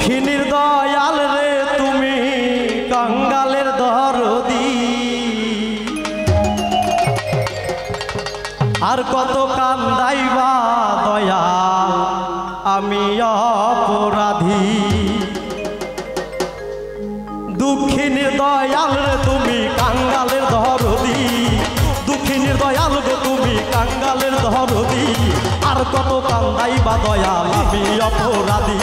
দুঃখিনীর দয়াল রে তুমি কাঙ্গালের দরদি আর কত কান্দাইবা দয়াল আমি অপরাধী দুঃখিনীর দয়াল রে তুমি কাঙ্গালের দরদি দুঃখিনীর দয়াল গো তুমি কাঙ্গালের দরদি আর কত কান্দাইবা দয়াল আমি অপরাধী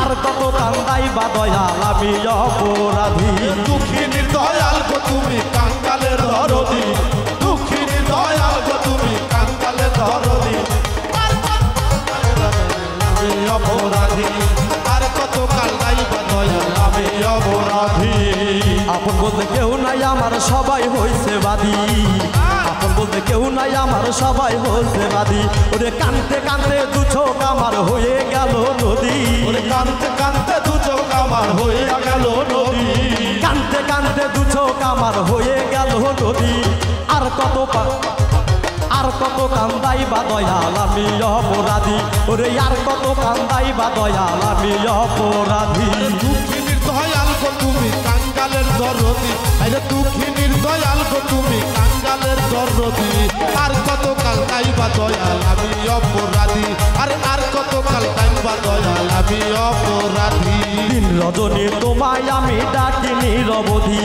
আর কত কান্দাইবা দয়াল আমি অপরাধী দুঃখিনীর দয়াল গো তুমি কাঙ্গালের দরদি দুঃখিনীর দয়াল গো তুমি কাঙ্গালের দরদি আমি অপরাধী আর কত কান্দাইবা দয়াল আমি অপরাধী আপন বলতে কেউ নাই আমার সবাই হইছে বাদী আপন বলতে কেউ নাই আমার সবাই হইছে বাদী ওরে কানতে কানতে দু চোখ আমার হয়ে গেল নদী ওরে কানতে কানতে দু চোখ আমার হয়ে গেল নদী কানতে কানতে দু চোখ আমার হয়ে গেল নদী আর কত কান্দাইবা দয়াল আমি অপরাধী ওরে আর কত কান্দাইবা দয়াল আমি অপরাধী দুঃখিনীর দয়াল গো তুমি কাঙ্গালের দরদি আরে দুঃখিনীর দয়াল গো তুমি কাঙ্গালের দরদি আর কত কান্দাইবা দয়াল আমি অপরাধী আর কত কান্দাইবা দয়াল আমি অপরাধী দিন রজনী তোমায় আমি ডাকি নিরবধি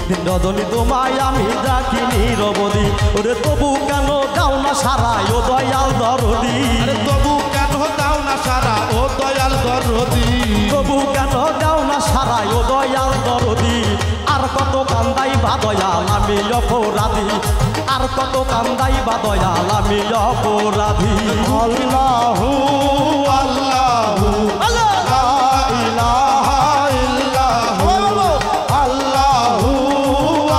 দিন রজনী তোমায় আমি ডাকি নিরবধি ওরে তবু কেন দাও না সারা ও দয়াল দরদি আরে তবু কেন দাও না সারা ও দয়াল দরদি তবু কেন দাও না সারা ও দয়াল দরদি আর কত কান্দাইবা দয়াল আমি অপরাধী আর কত কান্দাইবা দয়াল আমি অপরাধী আল্লাহু আল্লাহু লা ইলাহা ইল্লাহু আল্লাহু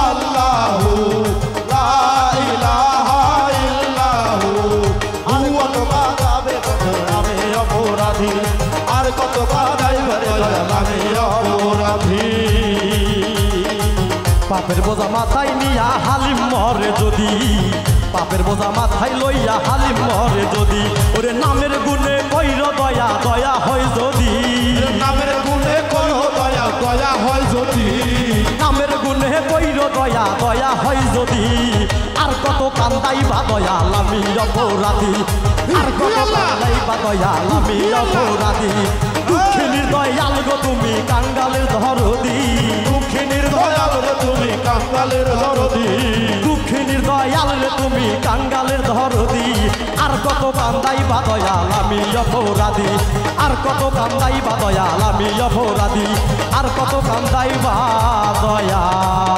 আল্লাহু লা ইলাহা ইল্লাহু আর কত কাঁদাবে আমি অপরাধী আর কত কাঁদাইবে আমি অপরাধী পাপের বোঝা মাথায় নিয়া হালিম মরে যদি পাপের বোঝা মাথায় লইয়া হালিম মরে যদি ওরে নামের গুণে কইর দয়া দয়া হয় যদি নামের গুণে কইর দয়া দয়া হয় যদি নামের গুণে কইর দয়া দয়া হয় যদি আর কত কান্দাইবা দয়াল আমি অপরাধী আর কত কান্দাইবা দয়াল আমি অপরাধী দুঃখিনীর দয়াল গো তুমি কাঙ্গালের দরদি দুঃখিনীর দয়াল রে তুমি কাঙ্গালের দরদি দুঃখিনীর দয়াল রে তুমি কাঙ্গালের দরদি আর কত কান্দাইবা দয়াল আমি অপরাধী আর কত কান্দাইবা দয়াল আমি অপরাধী আর কত কান্দাইবা দয়াল